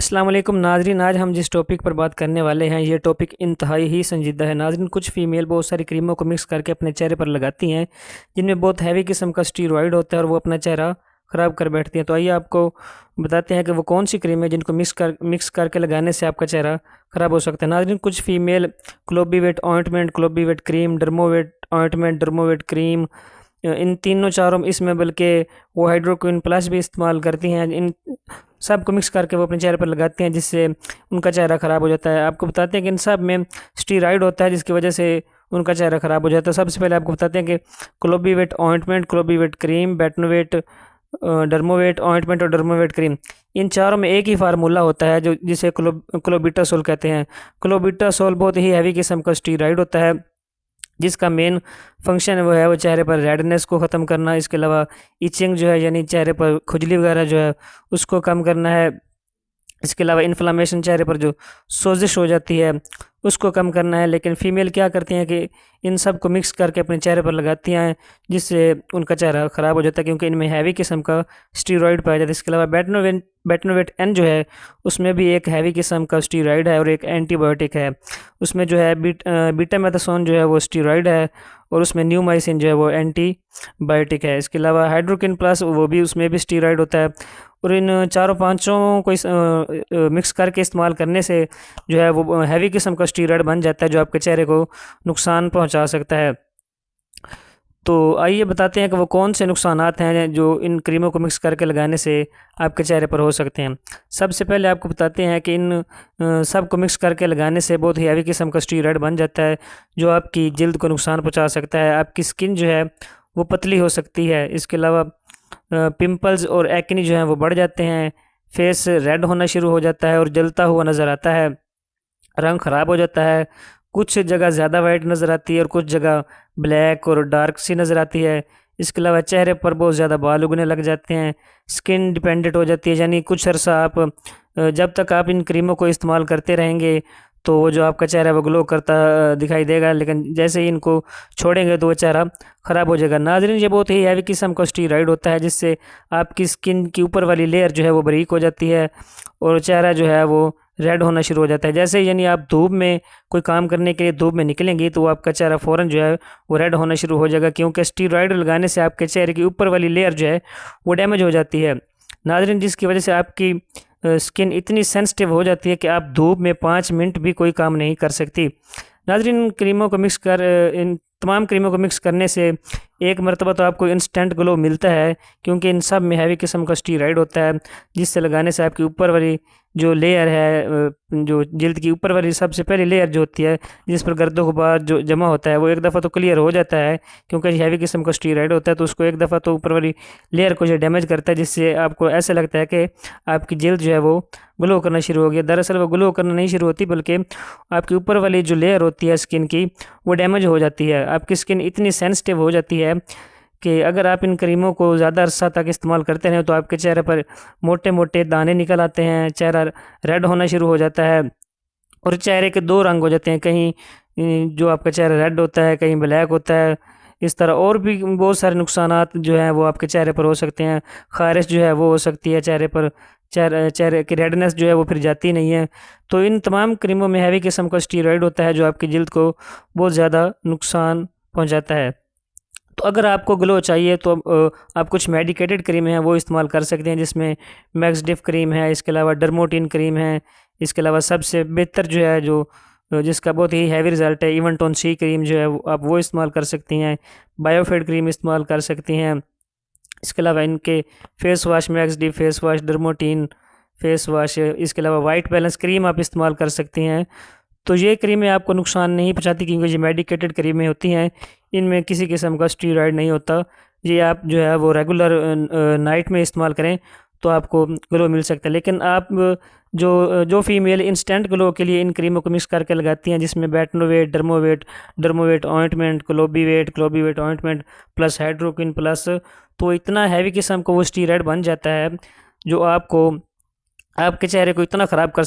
अस्सलाम वालेकुम नाजरीन। आज हम जिस टॉपिक पर बात करने वाले हैं ये टॉपिक इंतहाई ही संजीदा है। नाजरीन, कुछ फ़ीमेल बहुत सारी क्रीमों को मिक्स करके अपने चेहरे पर लगाती हैं जिनमें बहुत हैवी किस्म का स्टीरॉयड होता है और वो अपना चेहरा ख़राब कर बैठती हैं। तो आइए आपको बताते हैं कि वो कौन सी क्रीम है जिनको मिक्स करके लगाने से आपका चेहरा ख़राब हो सकता है। नाजरीन, कुछ female Clobevate ointment, Clobevate cream, Dermovate ointment, Dermovate cream, इन तीनों चारों इसमें बल्कि वो हाइड्रोक्विन प्लस भी इस्तेमाल करती हैं। इन सब को मिक्स करके वो अपने चेहरे पर लगाती हैं जिससे उनका चेहरा ख़राब हो जाता है। आपको बताते हैं कि इन सब में स्टीरॉयड होता है जिसकी वजह से उनका चेहरा ख़राब हो जाता है। सबसे पहले आपको बताते हैं कि क्लोबीवेट ointment, Clobevate cream, Betnovate, Dermovate ointment और डर्मोवेट क्रीम, इन चारों में एक ही फार्मूला होता है जो जिसे क्लोबिटासोल कहते हैं। क्लोबिटासोल बहुत ही हैवी किस्म का स्टीरॉयड होता है जिसका मेन फंक्शन वो है वो चेहरे पर रेडनेस को ख़त्म करना। इसके अलावा इचिंग जो है यानी चेहरे पर खुजली वगैरह जो है उसको कम करना है। इसके अलावा इन्फ्लामेशन, चेहरे पर जो सोजिश हो जाती है उसको कम करना है। लेकिन फ़ीमेल क्या करती हैं कि इन सब को मिक्स करके अपने चेहरे पर लगाती हैं जिससे उनका चेहरा ख़राब हो जाता है क्योंकि इनमें हैवी किस्म का स्टीरॉयड पाया जाता है। इसके अलावा बेटनोवेट एन जो है उसमें भी एक हैवी किस्म का स्टीरॉयड है और एक एंटीबायोटिक है। उसमें जो है बीटामेथासोन जो है वो स्टीरॉयड है और उसमें न्यूमाइसिन जो है वो एंटीबायोटिक है। इसके अलावा हाइड्रोकिन प्लस वो भी उसमें भी स्टीरॉयड होता है। और इन चारों पांचों को मिक्स करके इस्तेमाल करने से जो है वो हैवी किस्म का स्टीरॉयड बन जाता है जो आपके चेहरे को नुकसान पहुंचा सकता है। तो आइए बताते हैं कि वो कौन से नुकसानात हैं जो इन क्रीमों को मिक्स करके लगाने से आपके चेहरे पर हो सकते हैं। सबसे पहले आपको बताते हैं कि इन सब को मिक्स करके लगाने से बहुत ही हैवी किस्म का स्टीरॉयड बन जाता है जो आपकी जल्द को नुकसान पहुंचा सकता है। आपकी स्किन जो है वो पतली हो सकती है। इसके अलावा पिंपल्स और एक्ने जो हैं वो बढ़ जाते हैं। फेस रेड होना शुरू हो जाता है और जलता हुआ नज़र आता है। रंग ख़राब हो जाता है। कुछ जगह ज़्यादा वाइट नज़र आती है और कुछ जगह ब्लैक और डार्क सी नज़र आती है। इसके अलावा चेहरे पर बहुत ज़्यादा बाल उगने लग जाते हैं। स्किन डिपेंडेंट हो जाती है यानी कुछ अर्सा आप जब तक आप इन क्रीमों को इस्तेमाल करते रहेंगे तो वो जो आपका चेहरा वो ग्लो करता दिखाई देगा, लेकिन जैसे ही इनको छोड़ेंगे तो वो चेहरा ख़राब हो जाएगा। नाज़रीन, ये बहुत ही हैवी किस्म का स्टीरॉयड होता है जिससे आपकी स्किन की ऊपर वाली लेयर जो है वो बारीक हो जाती है और चेहरा जो है वो रेड होना शुरू हो जाता है। जैसे यानी आप धूप में कोई काम करने के लिए धूप में निकलेंगी तो आपका चेहरा फ़ौरन जो है वो रेड होना शुरू हो जाएगा क्योंकि स्टीरॉयड लगाने से आपके चेहरे की ऊपर वाली लेयर जो है वो डैमेज हो जाती है। नाज़रीन, जिसकी वजह से आपकी स्किन इतनी सेंसिटिव हो जाती है कि आप धूप में 5 मिनट भी कोई काम नहीं कर सकती। नाज़रीन, क्रीमों को मिक्स कर इन तमाम क्रीमों को मिक्स करने से एक मरतबा तो आपको इंस्टेंट ग्लो मिलता है क्योंकि इन सब में हैवी किस्म का स्टीरॉयड होता है जिससे लगाने से आपकी ऊपर वाली जो लेयर है जो जल्द की ऊपर वाली सबसे पहली लेयर जो होती है जिस पर गर्दो गुबार जो जमा होता है वो एक दफ़ा तो क्लियर हो जाता है क्योंकि हैवी किस्म का स्टीरॉयड होता है तो उसको एक दफ़ा तो ऊपर वाली लेयर को जो डैमेज करता है जिससे आपको ऐसा लगता है कि आपकी जल्द जो है वो ग्लो करना शुरू हो गया। दरअसल वो ग्लो करना नहीं शुरू होती बल्कि आपकी ऊपर वाली जो लेयर होती है स्किन की वो डैमेज हो जाती है। आपकी स्किन इतनी सेंसिटिव हो जाती है कि अगर आप इन क्रीमों को ज़्यादा अरसा तक इस्तेमाल करते रहें तो आपके चेहरे पर मोटे मोटे दाने निकल आते हैं, चेहरा रेड होना शुरू हो जाता है और चेहरे के दो रंग हो जाते हैं, कहीं जो आपका चेहरा रेड होता है कहीं ब्लैक होता है। इस तरह और भी बहुत सारे नुकसानात जो हैं वो आपके चेहरे पर हो सकते हैं। ख़ारिश जो है वो हो सकती है चेहरे पर, चेहरे की रेडनेस जो है वो फिर जाती नहीं है। तो इन तमाम क्रीमों में हैवी किस्म का स्टीरॉयड होता है जो आपकी जल्द को बहुत ज़्यादा नुकसान पहुँचाता है। तो अगर आपको ग्लो चाहिए तो आप कुछ मेडिकेटेड क्रीम हैं वो इस्तेमाल कर सकते हैं जिसमें मैक्सडिफ क्रीम है, इसके अलावा डर्मोटिन क्रीम है। इसके अलावा सबसे बेहतर जो है जो जिसका बहुत ही हैवी रिजल्ट है इवनटोन सी क्रीम जो है आप वो इस्तेमाल कर सकती हैं। बायोफिट क्रीम इस्तेमाल कर सकती हैं। इसके अलावा इनके face wash, Maxdiff face wash, Dermotin face wash, इसके अलावा वाइट बैलेंस क्रीम आप इस्तेमाल कर सकती हैं। तो ये क्रीमें आपको नुकसान नहीं पहुंचाती क्योंकि ये मेडिकेटेड क्रीमें होती हैं, इनमें किसी किस्म का स्टीरॉयड नहीं होता। ये आप जो है वो रेगुलर नाइट में इस्तेमाल करें तो आपको ग्लो मिल सकता है। लेकिन आप जो फीमेल इंस्टेंट ग्लो के लिए इन क्रीमों को मिक्स करके लगाती हैं जिसमें Betnovate, Dermovate ointment, क्लोबीवेट ointment plus हाइड्रोक्विन plus, तो इतना हैवी किस्म का वो स्टीरॉयड बन जाता है जो आपके चेहरे को इतना ख़राब कर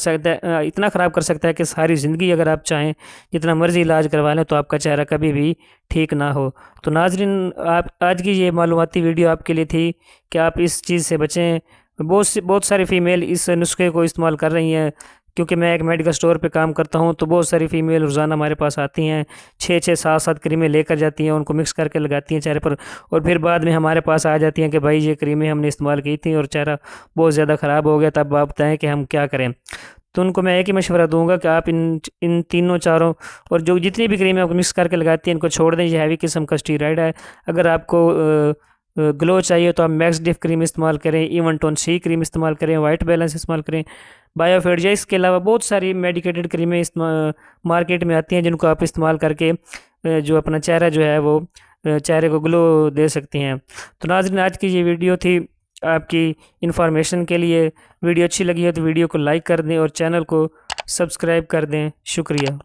सकता है कि सारी ज़िंदगी अगर आप चाहें जितना मर्ज़ी इलाज करवा लें तो आपका चेहरा कभी भी ठीक ना हो। तो नाज़रीन, आप आज की ये मालूमाती वीडियो आपके लिए थी कि आप इस चीज़ से बचें बहुत सारी फ़ीमेल इस नुस्खे को इस्तेमाल कर रही हैं, क्योंकि मैं एक मेडिकल स्टोर पे काम करता हूँ, तो बहुत सारी फ़ीमेल रोज़ाना हमारे पास आती हैं, 6-6 7-7 क्रीमें लेकर जाती हैं, उनको मिक्स करके लगाती हैं चेहरे पर, और फिर बाद में हमारे पास आ जाती हैं कि भाई ये क्रीमें हमने इस्तेमाल की थी और चेहरा बहुत ज़्यादा ख़राब हो गया, तब आप बताएँ कि हम क्या करें। तो उनको मैं एक ही मशवरा दूंगा कि आप इन इन तीनों चारों और जो जितनी भी क्रीमें आप मिक्स करके लगाती हैं इनको छोड़ दें। ये हैवी किस्म का स्टीरॉयड है। अगर आपको ग्लो चाहिए तो आप मैक्स डिफ क्रीम इस्तेमाल करें, इवन टोन सी क्रीम इस्तेमाल करें, वाइट बैलेंस इस्तेमाल करें, बायोफिट। या इसके अलावा बहुत सारी मेडिकेटेड क्रीमें इस मार्केट में आती हैं जिनको आप इस्तेमाल करके जो अपना चेहरा जो है वो चेहरे को ग्लो दे सकती हैं। तो नाज़रीन, आज की ये वीडियो थी आपकी इन्फॉर्मेशन के लिए। वीडियो अच्छी लगी है तो वीडियो को लाइक कर दें और चैनल को सब्सक्राइब कर दें। शुक्रिया।